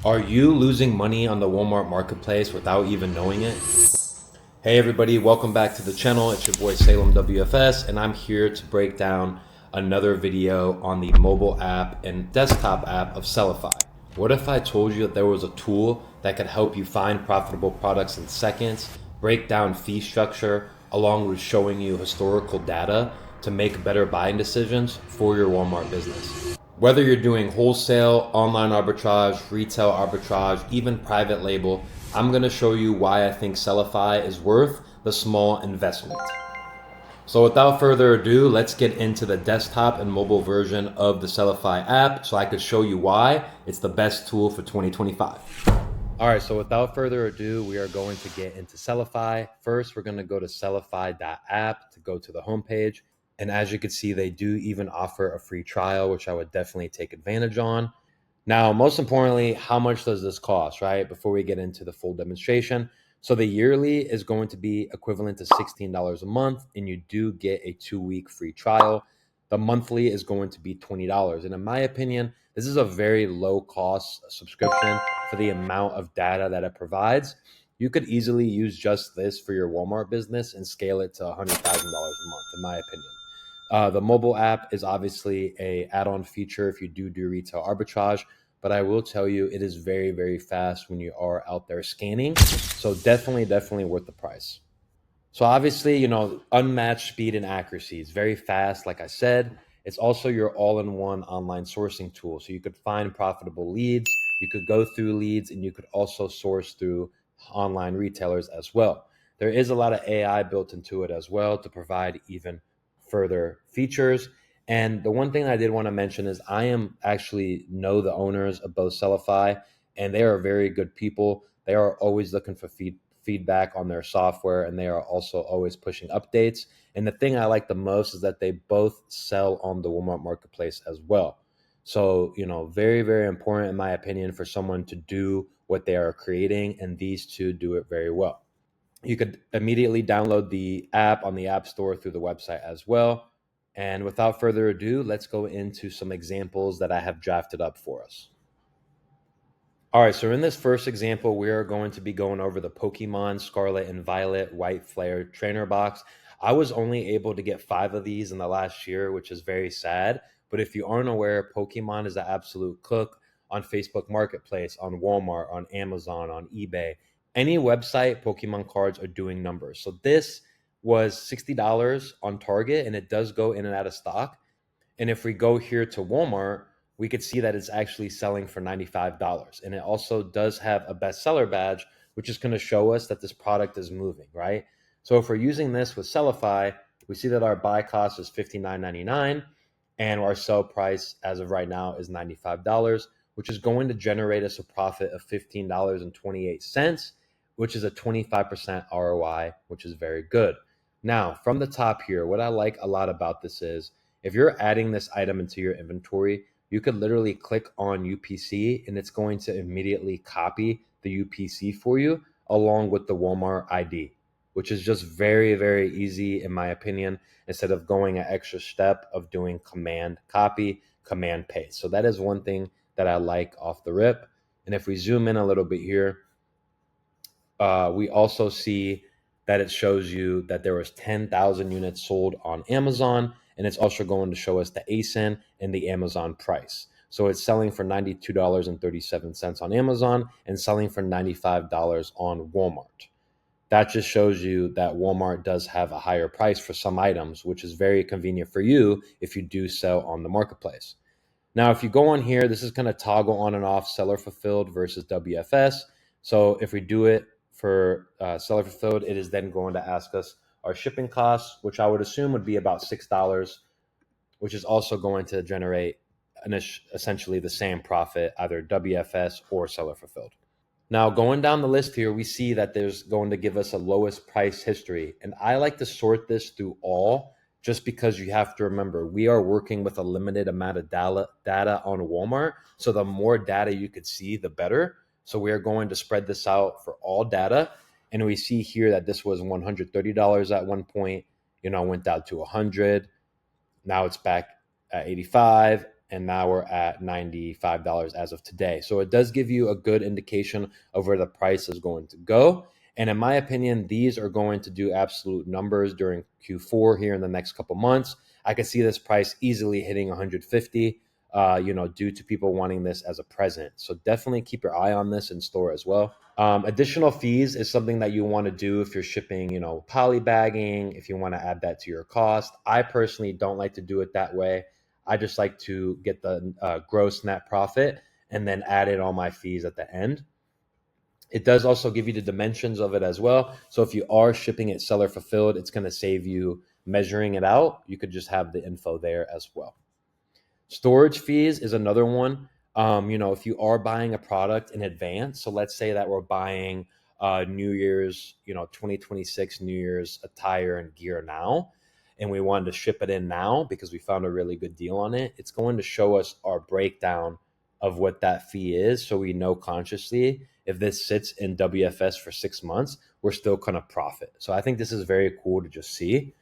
Are you losing money on the Walmart marketplace without even knowing it? Hey everybody, welcome back to the channel. It's your boy Salem WFS, and I'm here to break down another video on the mobile app and desktop app of Sellify. What if I told you that there was a tool that could help you find profitable products in seconds, break down fee structure, along with showing you historical data to make better buying decisions for your Walmart business? Whether you're doing wholesale, online arbitrage, retail arbitrage, even private label, I'm going to show you why I think Sellify is worth the small investment. So without further ado, let's get into the desktop and mobile version of the Sellify app so I could show you why it's the best tool for 2025. All right, so without further ado, we are going to get into Sellify. First, we're going to go to sellify.app to go to the homepage. And as you can see, they do even offer a free trial, which I would definitely take advantage on. Now, most importantly, how much does this cost, right? Before we get into the full demonstration. So the yearly is going to be equivalent to $16 a month, and you do get a 2-week free trial. The monthly is going to be $20. And in my opinion, this is a very low cost subscription for the amount of data that it provides. You could easily use just this for your Walmart business and scale it to $100,000 a month, in my opinion. The mobile app is obviously a add-on feature if you do retail arbitrage, but I will tell you it is very, very fast when you are out there scanning. So definitely worth the price. So obviously, unmatched speed and accuracy. It's very fast, like I said. It's also your all-in-one online sourcing tool. So you could find profitable leads, you could go through leads, and you could also source through online retailers as well. There is a lot of AI built into it as well to provide even further features. And the one thing I did want to mention is I am actually know the owners of both Sellify, and they are very good people. They are always looking for feedback on their software, and they are also always pushing updates. And the thing I like the most is that they both sell on the Walmart marketplace as well. So, very, very important in my opinion for someone to do what they are creating, and these two do it very well. You could immediately download the app on the App Store through the website as well. And without further ado, let's go into some examples that I have drafted up for us. All right, so in this first example, we are going to be going over the Pokemon Scarlet and Violet White Flare Trainer Box. I was only able to get 5 of these in the last year, which is very sad. But if you aren't aware, Pokemon is an absolute cook on Facebook Marketplace, on Walmart, on Amazon, on eBay. Any website, Pokemon cards are doing numbers. So this was $60 on Target, and it does go in and out of stock. And if we go here to Walmart, we could see that it's actually selling for $95. And it also does have a bestseller badge, which is going to show us that this product is moving, right? So if we're using this with Sellify, we see that our buy cost is $59.99 and our sell price as of right now is $95, which is going to generate us a profit of $15.28, which is a 25% ROI, which is very good. Now, from the top here, what I like a lot about this is if you're adding this item into your inventory, you could literally click on UPC and it's going to immediately copy the UPC for you along with the Walmart ID, which is just very, very easy in my opinion, instead of going an extra step of doing command copy, command paste. So that is one thing that I like off the rip. And if we zoom in a little bit here, we also see that it shows you that there was 10,000 units sold on Amazon, and it's also going to show us the ASIN and the Amazon price. So it's selling for $92.37 on Amazon and selling for $95 on Walmart. That just shows you that Walmart does have a higher price for some items, which is very convenient for you if you do sell on the marketplace. Now, if you go on here, this is going to toggle on and off seller fulfilled versus WFS. So if we do it for seller fulfilled, it is then going to ask us our shipping costs, which I would assume would be about $6, which is also going to generate essentially the same profit, either WFS or seller fulfilled. Now, going down the list here, we see that there's going to give us a lowest price history. And I like to sort this through all, just because you have to remember, we are working with a limited amount of data on Walmart. So the more data you could see, the better. So we are going to spread this out for all data. And we see here that this was $130 at one point, went down to 100. Now it's back at 85. and now we're at $95 as of today. So it does give you a good indication of where the price is going to go. And in my opinion, these are going to do absolute numbers during Q4 here in the next couple months. I could see this price easily hitting 150, due to people wanting this as a present. So definitely keep your eye on this in store as well. Additional fees is something that you want to do if you're shipping, polybagging, if you want to add that to your cost. I personally don't like to do it that way. I just like to get the gross net profit and then add in all my fees at the end. It does also give you the dimensions of it as well. So if you are shipping it seller fulfilled, it's going to save you measuring it out. You could just have the info there as well. Storage fees is another one. If you are buying a product in advance, so let's say that we're buying New Year's, 2026 New Year's attire and gear now, and we wanted to ship it in now because we found a really good deal on it, it's going to show us our breakdown of what that fee is. So we know consciously if this sits in WFS for 6 months, we're still going to profit. So I think this is very cool to just see.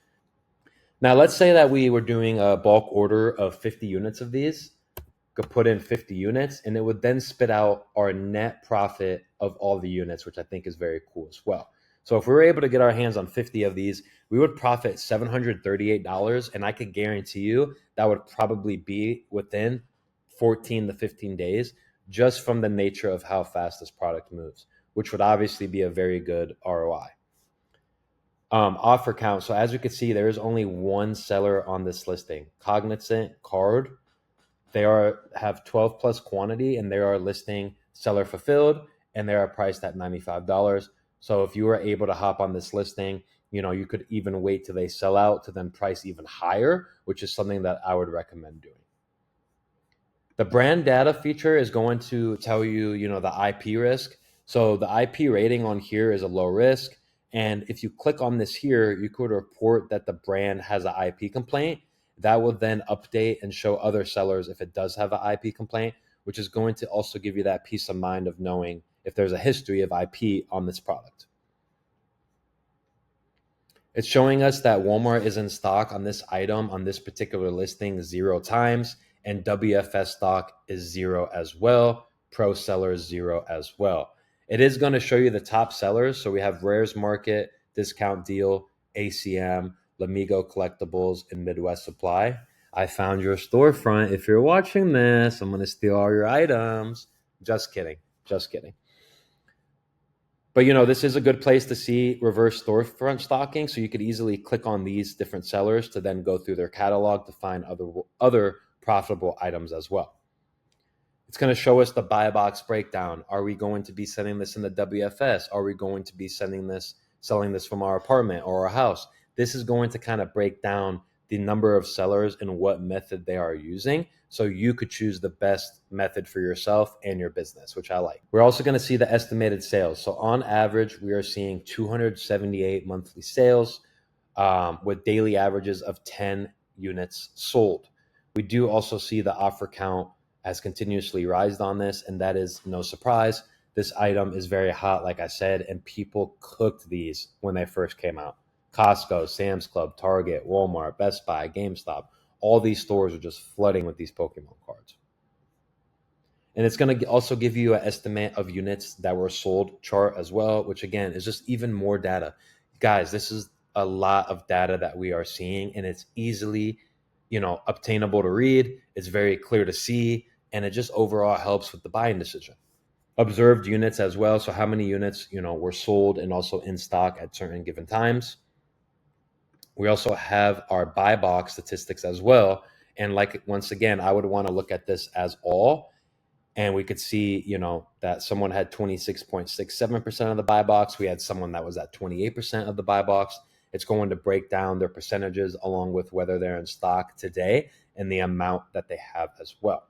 Now, let's say that we were doing a bulk order of 50 units of these, could put in 50 units, and it would then spit out our net profit of all the units, which I think is very cool as well. So if we were able to get our hands on 50 of these, we would profit $738, and I could guarantee you that would probably be within 14 to 15 days, just from the nature of how fast this product moves, which would obviously be a very good ROI. Offer count. So as you can see, there is only one seller on this listing, Cognizant Card. They have 12 plus quantity, and they are listing seller fulfilled, and they are priced at $95. So if you were able to hop on this listing, you could even wait till they sell out to then price even higher, which is something that I would recommend doing. The brand data feature is going to tell you, the IP risk. So the IP rating on here is a low risk. And if you click on this here, you could report that the brand has an IP complaint. That will then update and show other sellers if it does have an IP complaint, which is going to also give you that peace of mind of knowing if there's a history of IP on this product. It's showing us that Walmart is in stock on this item on this particular listing 0 times, and WFS stock is 0 as well. Pro sellers 0 as well. It is going to show you the top sellers. So we have Rares Market, Discount Deal, ACM, Lamigo Collectibles, and Midwest Supply. I found your storefront. If you're watching this, I'm going to steal all your items. Just kidding. Just kidding. But, this is a good place to see reverse storefront stocking. So you could easily click on these different sellers to then go through their catalog to find other profitable items as well. It's going to show us the buy box breakdown. Are we going to be sending this in the WFS? Are we going to be selling this from our apartment or our house? This is going to kind of break down the number of sellers and what method they are using, so you could choose the best method for yourself and your business, which I like. We're also going to see the estimated sales. So on average, we are seeing 278 monthly sales with daily averages of 10 units sold. We do also see the offer count has continuously rised on this, and that is no surprise. This item is very hot, like I said, and people cooked these when they first came out. Costco, Sam's Club, Target, Walmart, Best Buy, GameStop, all these stores are just flooding with these Pokemon cards. And it's going to also give you an estimate of units that were sold chart as well, which again is just even more data. Guys, this is a lot of data that we are seeing, and it's easily, obtainable to read. It's very clear to see, and it just overall helps with the buying decision. Observed units as well. So how many units, were sold and also in stock at certain given times. We also have our buy box statistics as well. And once again, I would want to look at this as all. And we could see, that someone had 26.67% of the buy box. We had someone that was at 28% of the buy box. It's going to break down their percentages along with whether they're in stock today and the amount that they have as well.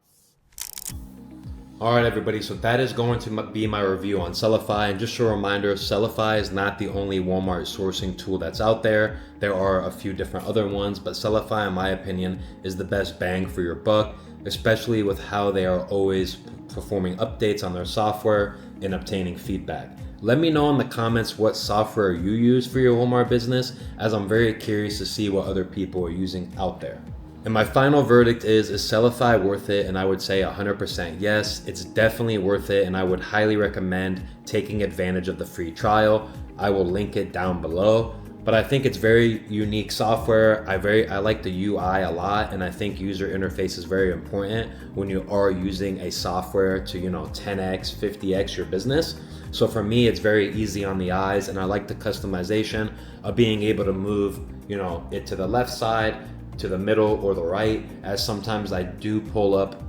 All right, everybody. So that is going to be my review on Sellify. And just a reminder, Sellify is not the only Walmart sourcing tool that's out there. There are a few different other ones, but Sellify, in my opinion, is the best bang for your buck, especially with how they are always performing updates on their software and obtaining feedback. Let me know in the comments what software you use for your Walmart business, as I'm very curious to see what other people are using out there. And my final verdict is Sellify worth it? And I would say 100% yes, it's definitely worth it. And I would highly recommend taking advantage of the free trial. I will link it down below. But I think it's very unique software. I like the UI a lot, and I think user interface is very important when you are using a software to 10x, 50x your business. So for me, it's very easy on the eyes, and I like the customization of being able to move it to the left side, to the middle, or the right, as sometimes I do pull up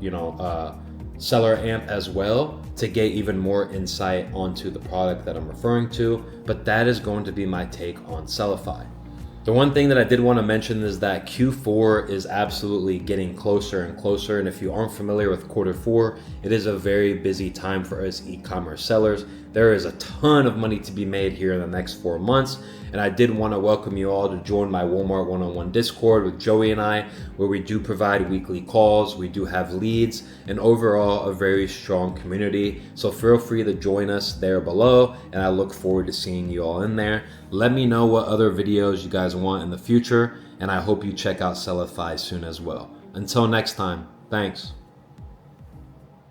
seller amp as well to get even more insight onto the product that I'm referring to. But that is going to be my take on Sellify. The one thing that I did want to mention is that Q4 is absolutely getting closer and closer. And if you aren't familiar with Q4, it is a very busy time for us e-commerce sellers. There is a ton of money to be made here in the next 4 months. And I did want to welcome you all to join my Walmart one-on-one Discord with Joey and I, where we do provide weekly calls, we do have leads, and overall a very strong community. So feel free to join us there below, and I look forward to seeing you all in there. Let me know what other videos you guys want in the future, and I hope you check out Sellify soon as well. Until next time, thanks.